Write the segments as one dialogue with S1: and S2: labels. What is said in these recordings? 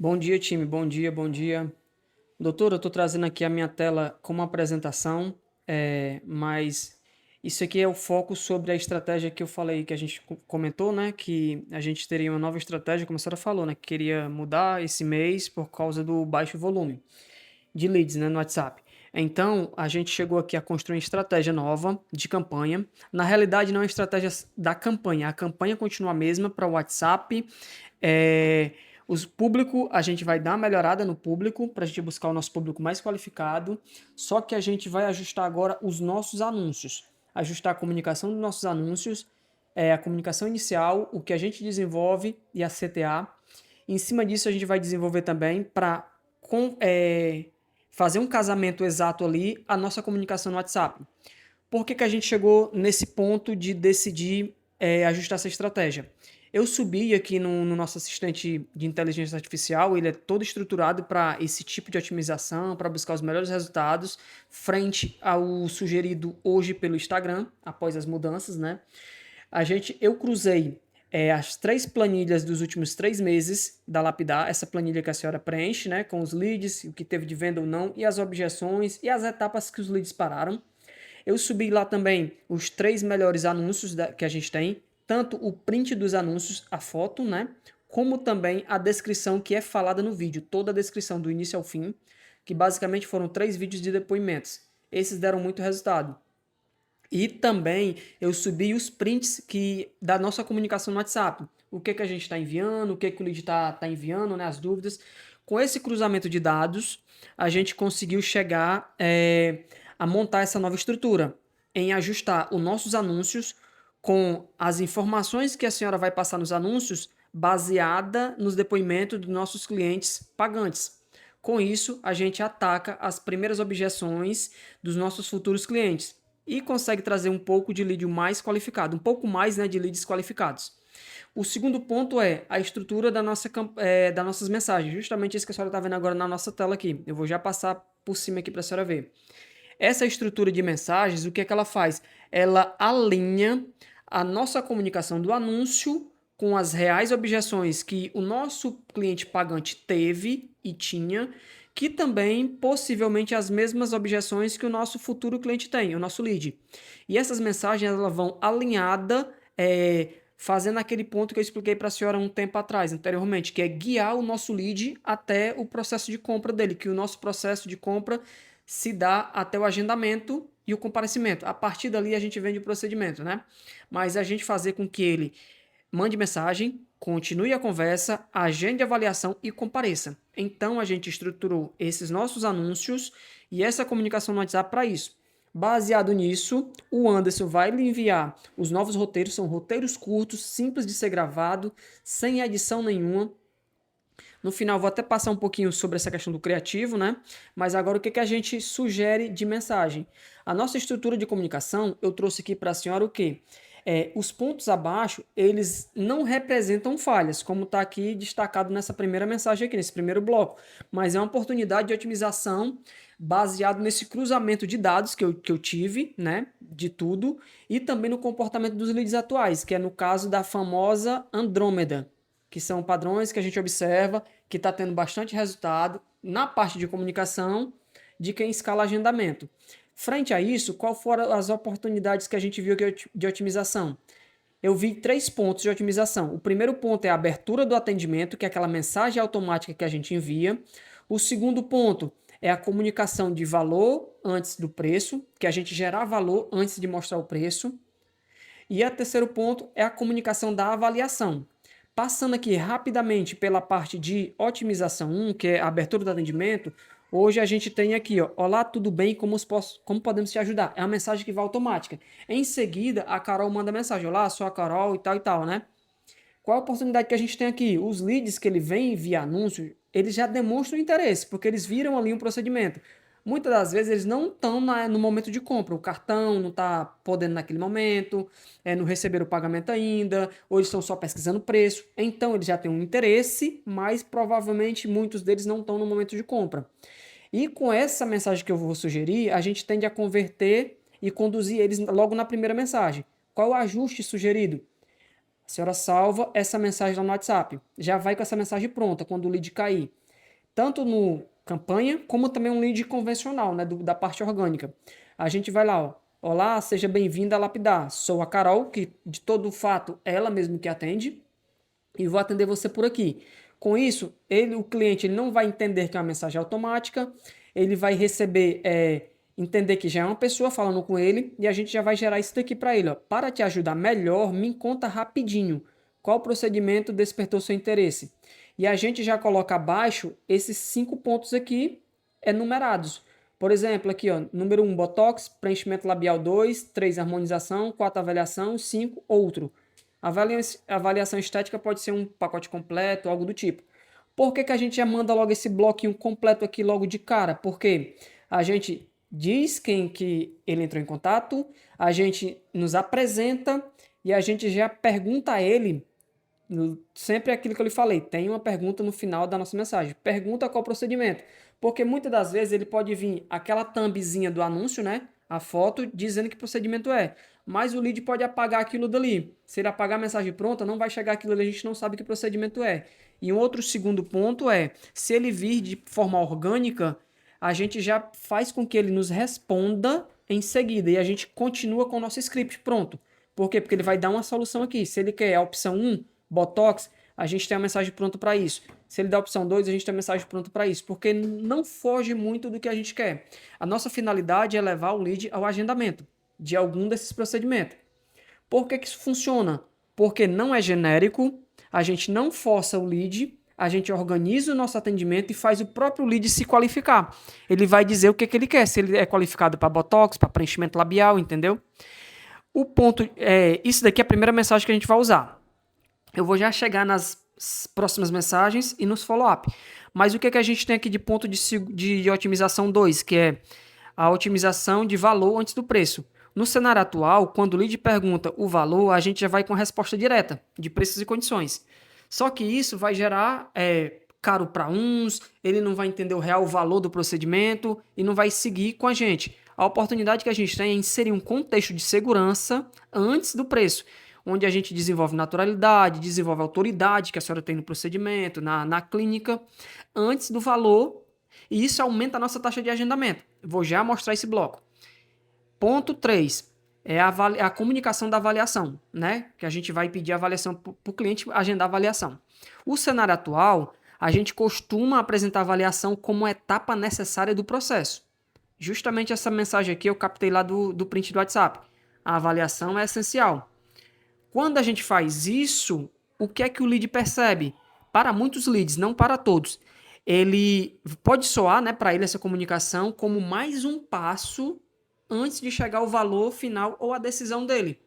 S1: Bom dia, time. Bom dia, bom dia. Doutor, eu estou trazendo aqui a minha tela como apresentação, mas isso aqui é o foco sobre a estratégia que eu falei, que a gente comentou, né? Que a gente teria uma nova estratégia, como a senhora falou, né? Que queria mudar esse mês por causa do baixo volume de leads, né, no WhatsApp. Então, a gente chegou aqui a construir uma estratégia nova de campanha. Na realidade, não é uma estratégia da campanha. A campanha continua a mesma para o WhatsApp. Os público, a gente vai dar uma melhorada no público para a gente buscar o nosso público mais qualificado. Só que a gente vai ajustar agora os nossos anúncios. Ajustar a comunicação dos nossos anúncios, a comunicação inicial, o que a gente desenvolve e a CTA. Em cima disso, a gente vai desenvolver também para fazer um casamento exato ali a nossa comunicação no WhatsApp. Por que a gente chegou nesse ponto de decidir ajustar essa estratégia? Eu subi aqui no nosso assistente de inteligência artificial, ele é todo estruturado para esse tipo de otimização, para buscar os melhores resultados, frente ao sugerido hoje pelo Instagram, após as mudanças, né? Eu cruzei as 3 planilhas dos últimos 3 meses da Lapidar, essa planilha que a senhora preenche, né, com os leads, o que teve de venda ou não, e as objeções e as etapas que os leads pararam. Eu subi lá também os 3 melhores anúncios que a gente tem, tanto o print dos anúncios, a foto, né, como também a descrição que é falada no vídeo, toda a descrição do início ao fim, que basicamente foram 3 vídeos de depoimentos. Esses deram muito resultado. E também eu subi os prints da nossa comunicação no WhatsApp. O que a gente está enviando, o que o lead está enviando, né, as dúvidas. Com esse cruzamento de dados, a gente conseguiu chegar a montar essa nova estrutura, em ajustar os nossos anúncios com as informações que a senhora vai passar nos anúncios, baseada nos depoimentos dos nossos clientes pagantes. Com isso, a gente ataca as primeiras objeções dos nossos futuros clientes e consegue trazer um pouco de lead mais qualificado, um pouco mais, né, de leads qualificados. O segundo ponto é a estrutura das nossas mensagens, justamente isso que a senhora está vendo agora na nossa tela aqui. Eu vou já passar por cima aqui para a senhora ver. Essa estrutura de mensagens, o que é que ela faz? Ela alinha a nossa comunicação do anúncio com as reais objeções que o nosso cliente pagante teve e tinha, que também possivelmente as mesmas objeções que o nosso futuro cliente tem, o nosso lead. E essas mensagens elas vão alinhada, fazendo aquele ponto que eu expliquei para a senhora um tempo atrás, anteriormente, que é guiar o nosso lead até o processo de compra dele, que o nosso processo de compra se dá até o agendamento e o comparecimento. A partir dali a gente vende o procedimento, né? Mas a gente fazer com que ele mande mensagem, continue a conversa, agende a avaliação e compareça. Então a gente estruturou esses nossos anúncios e essa comunicação no WhatsApp para isso. Baseado nisso, o Anderson vai lhe enviar os novos roteiros, são roteiros curtos, simples de ser gravado, sem edição nenhuma. No final, vou até passar um pouquinho sobre essa questão do criativo, né? Mas agora o que a gente sugere de mensagem? A nossa estrutura de comunicação, eu trouxe aqui para a senhora o quê? Os pontos abaixo, eles não representam falhas, como está aqui destacado nessa primeira mensagem aqui, nesse primeiro bloco, mas é uma oportunidade de otimização baseado nesse cruzamento de dados que eu tive, né, de tudo, e também no comportamento dos leads atuais, que é no caso da famosa Andrômeda, que são padrões que a gente observa, que está tendo bastante resultado na parte de comunicação de quem escala agendamento. Frente a isso, qual foram as oportunidades que a gente viu de otimização? Eu vi 3 pontos de otimização. O primeiro ponto é a abertura do atendimento, que é aquela mensagem automática que a gente envia. O segundo ponto é a comunicação de valor antes do preço, que a gente gerar valor antes de mostrar o preço. E o terceiro ponto é a comunicação da avaliação. Passando aqui rapidamente pela parte de otimização 1, que é a abertura do atendimento, hoje a gente tem aqui, ó, olá, tudo bem, como podemos te ajudar? É uma mensagem que vai automática. Em seguida, a Carol manda mensagem, olá, sou a Carol e tal, né? Qual a oportunidade que a gente tem aqui? Os leads que ele vem via anúncio, eles já demonstram interesse, porque eles viram ali um procedimento. Muitas das vezes eles não estão no momento de compra, o cartão não está podendo naquele momento, não receberam o pagamento ainda, ou eles estão só pesquisando o preço. Então eles já têm um interesse, mas provavelmente muitos deles não estão no momento de compra. E com essa mensagem que eu vou sugerir, a gente tende a converter e conduzir eles logo na primeira mensagem. Qual o ajuste sugerido? A senhora salva essa mensagem lá no WhatsApp. Já vai com essa mensagem pronta quando o lead cair. Tanto no campanha, como também um lead convencional, né, da parte orgânica. A gente vai lá, ó. Olá, seja bem-vinda a Lapidar. Sou a Carol, que de todo fato é ela mesmo que atende, e vou atender você por aqui. Com isso, o cliente ele não vai entender que é uma mensagem automática, ele vai receber, entender que já é uma pessoa falando com ele, e a gente já vai gerar isso daqui para ele. Ó. Para te ajudar melhor, me conta rapidinho qual procedimento despertou seu interesse. E a gente já coloca abaixo esses 5 pontos aqui numerados. Por exemplo, aqui, ó, número 1, Botox, preenchimento labial 2, 3, harmonização, 4, avaliação, 5, outro. Avaliação estética pode ser um pacote completo, algo do tipo. Por que a gente já manda logo esse bloquinho completo aqui logo de cara? Porque a gente diz quem que ele entrou em contato, a gente nos apresenta e a gente já pergunta a ele, sempre aquilo que eu lhe falei, tem uma pergunta no final da nossa mensagem. Pergunta qual o procedimento. Porque muitas das vezes ele pode vir aquela thumbzinha do anúncio, né? A foto dizendo que procedimento é. Mas o lead pode apagar aquilo dali. Se ele apagar a mensagem pronta, não vai chegar aquilo ali, a gente não sabe que procedimento é. E um outro segundo ponto é, se ele vir de forma orgânica, a gente já faz com que ele nos responda em seguida. E a gente continua com o nosso script pronto. Por quê? Porque ele vai dar uma solução aqui. Se ele quer a opção 1, Botox, a gente tem a mensagem pronta para isso. Se ele der a opção 2, a gente tem a mensagem pronta para isso, porque não foge muito do que a gente quer. A nossa finalidade é levar o lead ao agendamento de algum desses procedimentos. Por que isso funciona? Porque não é genérico, a gente não força o lead, a gente organiza o nosso atendimento e faz o próprio lead se qualificar. Ele vai dizer o que ele quer, se ele é qualificado para Botox, para preenchimento labial, entendeu? O ponto isso daqui é a primeira mensagem que a gente vai usar. Eu vou já chegar nas próximas mensagens e nos follow-up. Mas o que a gente tem aqui de ponto de otimização 2, que é a otimização de valor antes do preço. No cenário atual, quando o lead pergunta o valor, a gente já vai com a resposta direta, de preços e condições. Só que isso vai gerar caro para uns, ele não vai entender o real valor do procedimento e não vai seguir com a gente. A oportunidade que a gente tem é inserir um contexto de segurança antes do preço, onde a gente desenvolve naturalidade, desenvolve autoridade que a senhora tem no procedimento, na clínica, antes do valor, e isso aumenta a nossa taxa de agendamento. Vou já mostrar esse bloco. Ponto 3 é a comunicação da avaliação, né? Que a gente vai pedir a avaliação para o cliente agendar a avaliação. O cenário atual, a gente costuma apresentar a avaliação como etapa necessária do processo. Justamente essa mensagem aqui eu captei lá do print do WhatsApp. A avaliação é essencial. Quando a gente faz isso, o que é que o lead percebe? Para muitos leads, não para todos. Ele pode soar, né, para ele essa comunicação como mais um passo antes de chegar ao valor final ou a decisão dele.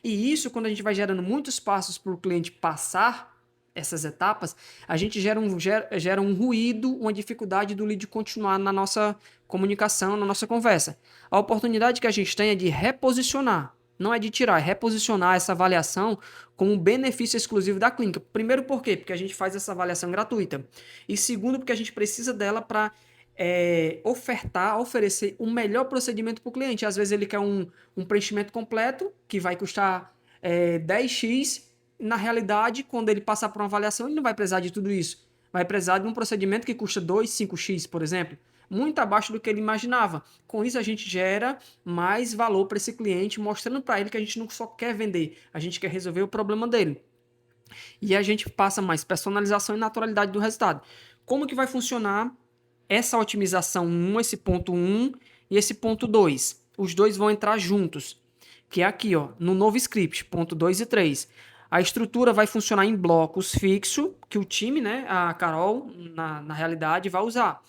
S1: E isso, quando a gente vai gerando muitos passos para o cliente passar essas etapas, a gente gera um ruído, uma dificuldade do lead continuar na nossa comunicação, na nossa conversa. A oportunidade que a gente tem é de reposicionar. Não é de tirar, é reposicionar essa avaliação como um benefício exclusivo da clínica. Primeiro, por quê? Porque a gente faz essa avaliação gratuita. E segundo, porque a gente precisa dela para oferecer o melhor procedimento para o cliente. Às vezes ele quer um preenchimento completo, que vai custar 10x. Na realidade, quando ele passar por uma avaliação, ele não vai precisar de tudo isso. Vai precisar de um procedimento que custa 2, 5x, por exemplo. Muito abaixo do que ele imaginava. Com isso, a gente gera mais valor para esse cliente, mostrando para ele que a gente não só quer vender, a gente quer resolver o problema dele. E a gente passa mais personalização e naturalidade do resultado. Como que vai funcionar essa otimização 1, esse ponto 1 e esse ponto 2? Os dois vão entrar juntos, que é aqui, ó, no novo script, ponto 2 e 3. A estrutura vai funcionar em blocos fixos, que o time, né, a Carol, na realidade, vai usar.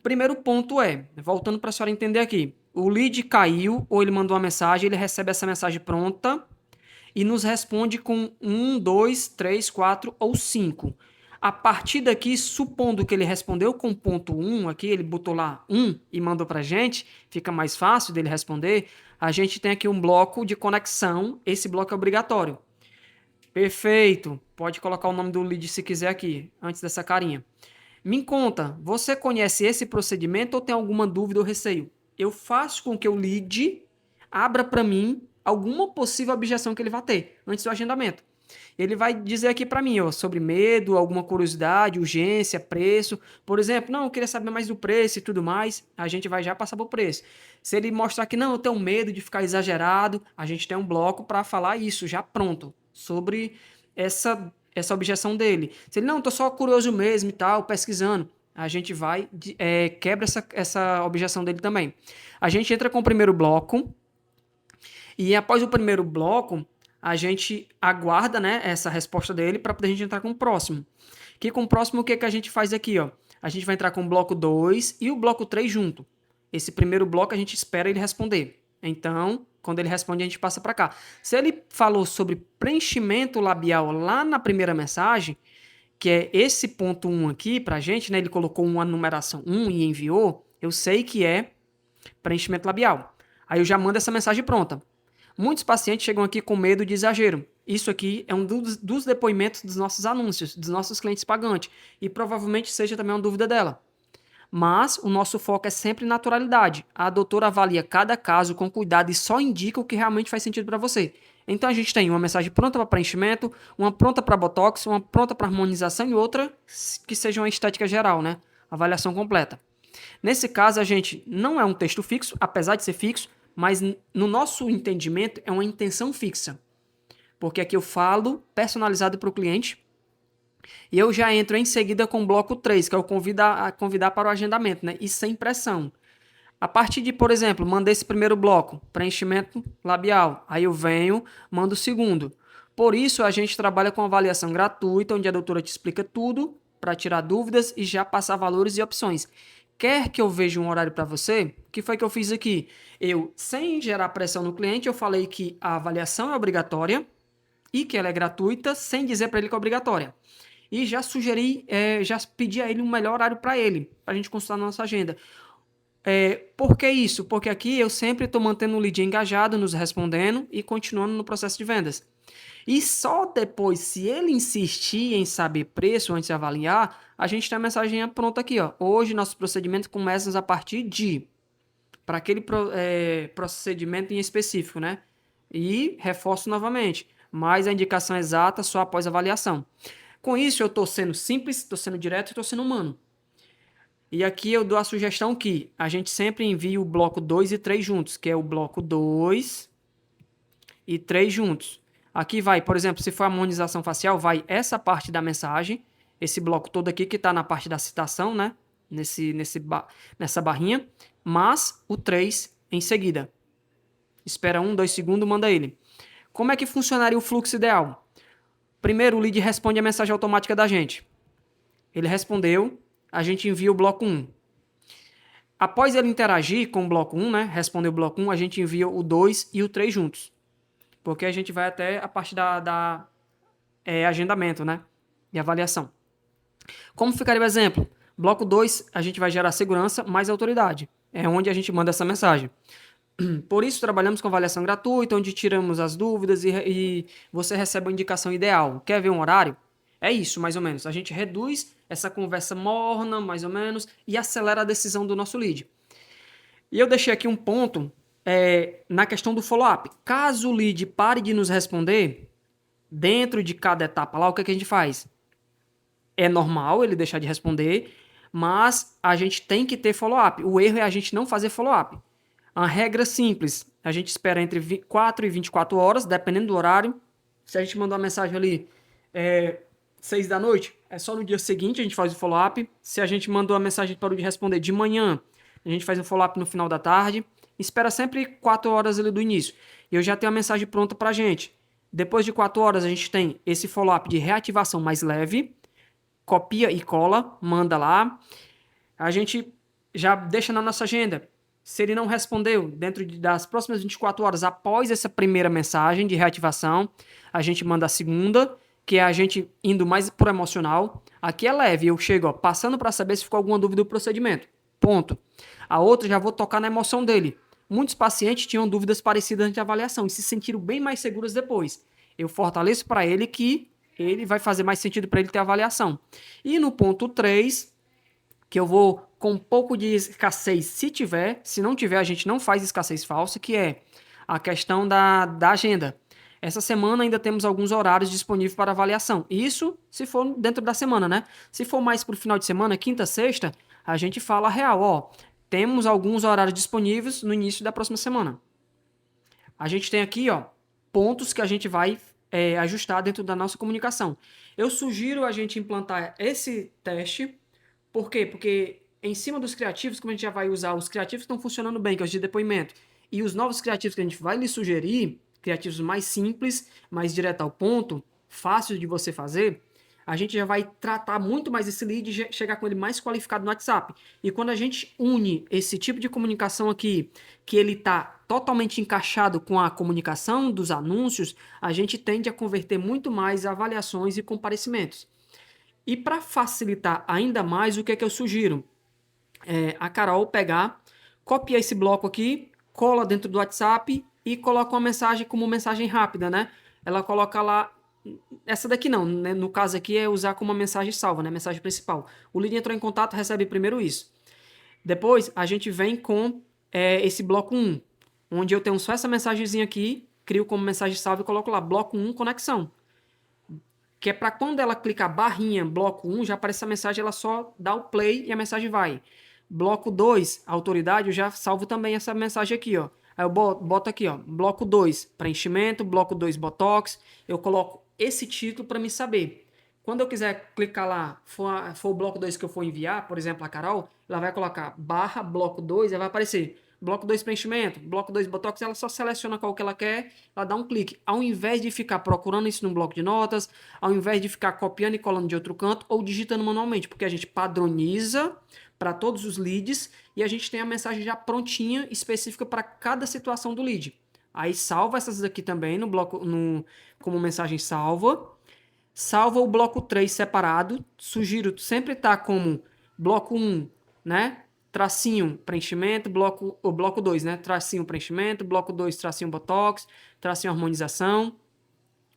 S1: Primeiro ponto voltando para a senhora entender aqui, o lead caiu ou ele mandou uma mensagem, ele recebe essa mensagem pronta e nos responde com 1, 2, 3, 4 ou 5. A partir daqui, supondo que ele respondeu com ponto 1 aqui, ele botou lá 1 e mandou para a gente, fica mais fácil dele responder, a gente tem aqui um bloco de conexão, esse bloco é obrigatório. Perfeito, pode colocar o nome do lead se quiser aqui, antes dessa carinha. Me conta, você conhece esse procedimento ou tem alguma dúvida ou receio? Eu faço com que o lead abra para mim alguma possível objeção que ele vai ter antes do agendamento. Ele vai dizer aqui para mim, ó, sobre medo, alguma curiosidade, urgência, preço. Por exemplo, não, eu queria saber mais do preço e tudo mais, a gente vai já passar para o preço. Se ele mostrar que não, eu tenho medo de ficar exagerado, a gente tem um bloco para falar isso já pronto, sobre essa objeção dele. Se ele, não, tô só curioso mesmo e tal, pesquisando, a gente vai, quebra essa objeção dele também. A gente entra com o primeiro bloco, e após o primeiro bloco, a gente aguarda, né, essa resposta dele para poder a gente entrar com o próximo. Que com o próximo, o que a gente faz aqui? Ó? A gente vai entrar com o bloco 2 e o bloco 3 junto. Esse primeiro bloco a gente espera ele responder. Então, quando ele responde, a gente passa para cá. Se ele falou sobre preenchimento labial lá na primeira mensagem, que é esse ponto 1 aqui para a gente, né, ele colocou uma numeração 1 e enviou, eu sei que é preenchimento labial. Aí eu já mando essa mensagem pronta. Muitos pacientes chegam aqui com medo de exagero. Isso aqui é um dos depoimentos dos nossos anúncios, dos nossos clientes pagantes, e provavelmente seja também uma dúvida dela. Mas o nosso foco é sempre naturalidade. A doutora avalia cada caso com cuidado e só indica o que realmente faz sentido para você. Então a gente tem uma mensagem pronta para preenchimento, uma pronta para botox, uma pronta para harmonização e outra que seja uma estética geral, né? Avaliação completa. Nesse caso, a gente não é um texto fixo, apesar de ser fixo, mas no nosso entendimento é uma intenção fixa. Porque aqui eu falo personalizado para o cliente e eu já entro em seguida com o bloco 3, que é o convidar para o agendamento, né? E sem pressão. A partir de, por exemplo, mandei esse primeiro bloco, preenchimento labial. Aí eu venho, mando o segundo. Por isso, a gente trabalha com avaliação gratuita, onde a doutora te explica tudo para tirar dúvidas e já passar valores e opções. Quer que eu veja um horário para você? O que foi que eu fiz aqui? Eu, sem gerar pressão no cliente, eu falei que a avaliação é obrigatória e que ela é gratuita, sem dizer para ele que é obrigatória. E já sugeri, já pedi a ele um melhor horário para ele, para a gente consultar na nossa agenda. Por que isso? Porque aqui eu sempre estou mantendo o lead engajado, nos respondendo e continuando no processo de vendas. E só depois, se ele insistir em saber preço antes de avaliar, a gente tem a mensagem pronta aqui. Ó. Hoje nossos procedimentos começam a partir de... Para aquele procedimento em específico, né? E reforço novamente, mas a indicação exata só após avaliação. Com isso, eu estou sendo simples, estou sendo direto e estou sendo humano. E aqui eu dou a sugestão que a gente sempre envie o bloco 2 e 3 juntos, que é o bloco 2 e 3 juntos. Aqui vai, por exemplo, se for harmonização facial, vai essa parte da mensagem, esse bloco todo aqui que está na parte da citação, né? Nessa barrinha, mas o 3 em seguida. Espera 1, 2 segundos, manda ele. Como é que funcionaria o fluxo ideal? Primeiro, o lead responde a mensagem automática da gente. Ele respondeu, a gente envia o bloco 1. Após ele interagir com o bloco 1, né, responder o bloco 1, a gente envia o 2 e o 3 juntos. Porque a gente vai até a parte da agendamento, né, e avaliação. Como ficaria o exemplo? Bloco 2, a gente vai gerar segurança mais autoridade. É onde a gente manda essa mensagem. Por isso, trabalhamos com avaliação gratuita, onde tiramos as dúvidas e você recebe a indicação ideal. Quer ver um horário? É isso, mais ou menos. A gente reduz essa conversa morna, mais ou menos, e acelera a decisão do nosso lead. E eu deixei aqui um ponto na questão do follow-up. Caso o lead pare de nos responder, dentro de cada etapa lá, o que a gente faz? É normal ele deixar de responder, mas a gente tem que ter follow-up. O erro é a gente não fazer follow-up. A regra simples, a gente espera entre 4 e 24 horas, dependendo do horário. Se a gente mandou uma mensagem ali 6 da noite, é só no dia seguinte a gente faz o follow-up. Se a gente mandou a mensagem e parou de responder de manhã, a gente faz um follow-up no final da tarde. Espera sempre 4 horas ali do início. E eu já tenho a mensagem pronta pra gente. Depois de 4 horas a gente tem esse follow-up de reativação mais leve. Copia e cola, manda lá. A gente já deixa na nossa agenda. Se ele não respondeu dentro das próximas 24 horas após essa primeira mensagem de reativação, a gente manda a segunda, que é a gente indo mais pro emocional. Aqui é leve, eu chego passando para saber se ficou alguma dúvida do procedimento. Ponto. A outra já vou tocar na emoção dele. Muitos pacientes tinham dúvidas parecidas antes da avaliação e se sentiram bem mais seguros depois. Eu fortaleço para ele que ele vai fazer mais sentido para ele ter avaliação. E no ponto 3, que eu vou com um pouco de escassez, se tiver. Se não tiver, a gente não faz escassez falsa, que é a questão da agenda. Essa semana ainda temos alguns horários disponíveis para avaliação. Isso se for dentro da semana, né? Se for mais para o final de semana, quinta, sexta, a gente fala real, ó. Temos alguns horários disponíveis no início da próxima semana. A gente tem aqui, ó, pontos que a gente vai ajustar dentro da nossa comunicação. Eu sugiro a gente implantar esse teste. Por quê? Porque em cima dos criativos, como a gente já vai usar os criativos que estão funcionando bem, que é os de depoimento, e os novos criativos que a gente vai lhe sugerir, criativos mais simples, mais direto ao ponto, fácil de você fazer, a gente já vai tratar muito mais esse lead e chegar com ele mais qualificado no WhatsApp. E quando a gente une esse tipo de comunicação aqui, que ele está totalmente encaixado com a comunicação dos anúncios, a gente tende a converter muito mais avaliações e comparecimentos. E para facilitar ainda mais, o que é que eu sugiro? A Carol pegar, copiar esse bloco aqui, cola dentro do WhatsApp e coloca uma mensagem como mensagem rápida, né? Ela coloca lá. Essa daqui não, né? No caso aqui é usar como uma mensagem salva, né? Mensagem principal. O lead entrou em contato, recebe primeiro isso. Depois a gente vem com esse bloco 1, onde eu tenho só essa mensagenzinha aqui, crio como mensagem salva e coloco lá, bloco 1, conexão. Que é para quando ela clicar barrinha, bloco 1, já aparece a mensagem, ela só dá o play e a mensagem vai. Bloco 2, autoridade, eu já salvo também essa mensagem aqui, ó. Aí eu boto aqui, ó, bloco 2, preenchimento, bloco 2, botox. Eu coloco esse título para me saber. Quando eu quiser clicar lá, for o bloco 2 que eu for enviar, por exemplo, a Carol, ela vai colocar barra bloco 2, aí vai aparecer bloco 2 preenchimento, bloco 2 botox, ela só seleciona qual que ela quer, ela dá um clique. Ao invés de ficar procurando isso num bloco de notas, ao invés de ficar copiando e colando de outro canto ou digitando manualmente, porque a gente padroniza para todos os leads e a gente tem a mensagem já prontinha, específica para cada situação do lead. Aí salva essas aqui também no bloco, como mensagem salva. Salva o bloco 3 separado. Sugiro sempre estar como bloco 1, né? Tracinho, preenchimento, o bloco 2, né? Tracinho, preenchimento, bloco 2, tracinho, botox, tracinho, harmonização.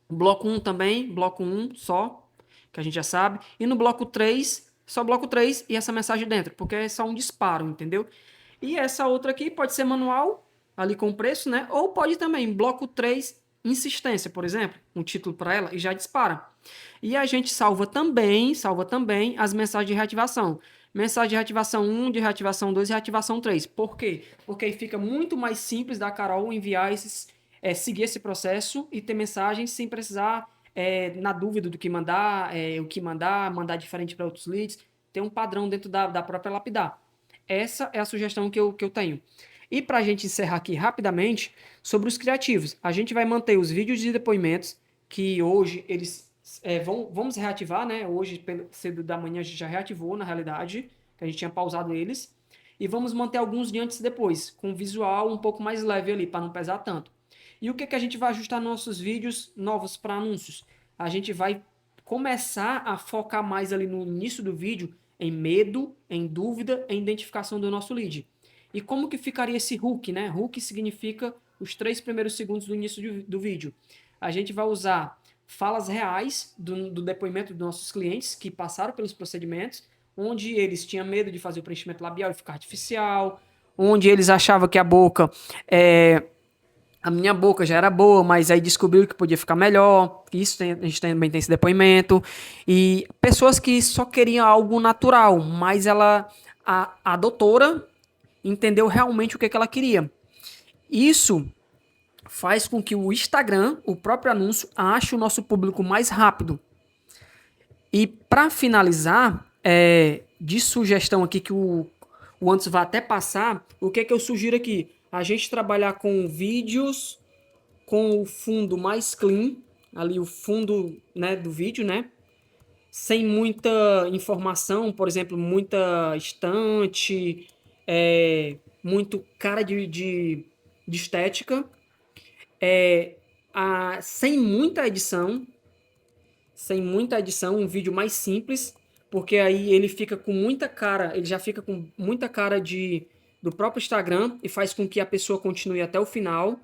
S1: Bloco 1 também, bloco 1 só, que a gente já sabe. E no bloco 3, só bloco 3 e essa mensagem dentro, porque é só um disparo, entendeu? E essa outra aqui pode ser manual, ali com preço, né? Ou pode também, bloco 3, insistência, por exemplo, um título para ela e já dispara. E a gente salva também as mensagens de reativação. Mensagem de reativação 1, de reativação 2 e reativação 3. Por quê? Porque aí fica muito mais simples da Carol enviar seguir esse processo e ter mensagens sem precisar, na dúvida do que mandar, mandar diferente para outros leads, ter um padrão dentro da própria Lapidar. Essa é a sugestão que eu tenho. E para a gente encerrar aqui rapidamente, sobre os criativos, a gente vai manter os vídeos de depoimentos, que hoje eles vamos reativar, né? Hoje, cedo da manhã, a gente já reativou, na realidade, que a gente tinha pausado eles. E vamos manter alguns de antes e depois, com visual um pouco mais leve ali, para não pesar tanto. E o que a gente vai ajustar nos nossos vídeos novos para anúncios? A gente vai começar a focar mais ali no início do vídeo em medo, em dúvida, em identificação do nosso lead. E como que ficaria esse hook, né? Hook significa os 3 primeiros segundos do início do vídeo. A gente vai usar falas reais do depoimento dos nossos clientes que passaram pelos procedimentos, onde eles tinham medo de fazer o preenchimento labial e ficar artificial, onde eles achavam que a minha boca já era boa, mas aí descobriu que podia ficar melhor. Isso a gente também tem esse depoimento. E pessoas que só queriam algo natural, mas a doutora entendeu realmente o que ela queria. Isso faz com que o Instagram, o próprio anúncio, ache o nosso público mais rápido. E para finalizar, de sugestão aqui que o Anderson vai até passar, o que eu sugiro aqui? A gente trabalhar com vídeos com o fundo mais clean, ali o fundo, né, do vídeo, né? Sem muita informação, por exemplo, muita estante, muito cara de estética, sem muita edição, um vídeo mais simples, porque aí ele fica com muita cara, ele já fica com muita cara do próprio Instagram e faz com que a pessoa continue até o final.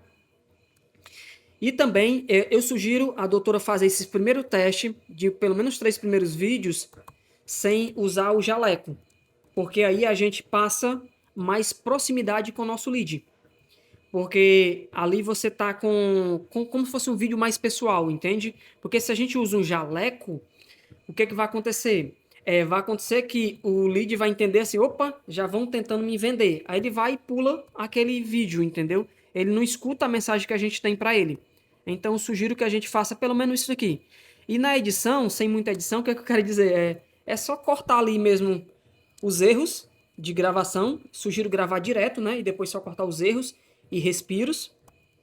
S1: E também eu sugiro a doutora fazer esse primeiro teste de pelo menos 3 primeiros vídeos sem usar o jaleco, porque aí a gente passa mais proximidade com o nosso lead. Porque ali você tá com como se fosse um vídeo mais pessoal, entende? Porque se a gente usa um jaleco, o que que vai acontecer? Vai acontecer que o lead vai entender assim, opa, já vão tentando me vender. Aí ele vai e pula aquele vídeo, entendeu? Ele não escuta a mensagem que a gente tem para ele. Então eu sugiro que a gente faça pelo menos isso aqui. E na edição, sem muita edição, o que é que eu quero dizer? É só cortar ali mesmo os erros de gravação. Sugiro gravar direto, né? E depois só cortar os erros e respiros.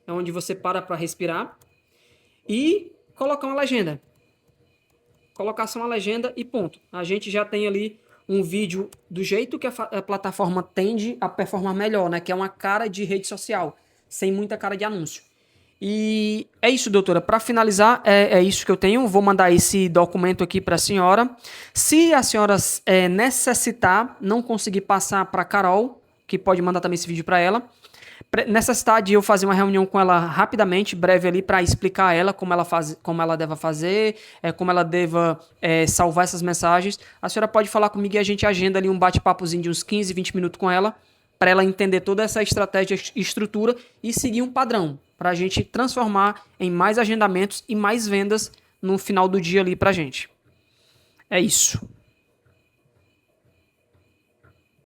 S1: É onde você para respirar. E colocar uma legenda. Colocar só uma legenda e ponto. A gente já tem ali um vídeo do jeito que a plataforma tende a performar melhor, né? Que é uma cara de rede social, sem muita cara de anúncio. E é isso, doutora. Para finalizar, é isso que eu tenho. Vou mandar esse documento aqui para a senhora. Se a senhora necessitar, não conseguir passar para a Carol, que pode mandar também esse vídeo para ela, necessitar de eu fazer uma reunião com ela rapidamente, breve ali, para explicar a ela como ela deva fazer, como ela deva salvar essas mensagens. A senhora pode falar comigo e a gente agenda ali um bate-papozinho de uns 15, 20 minutos com ela, para ela entender toda essa estratégia e estrutura e seguir um padrão, para a gente transformar em mais agendamentos e mais vendas no final do dia ali para a gente. É isso.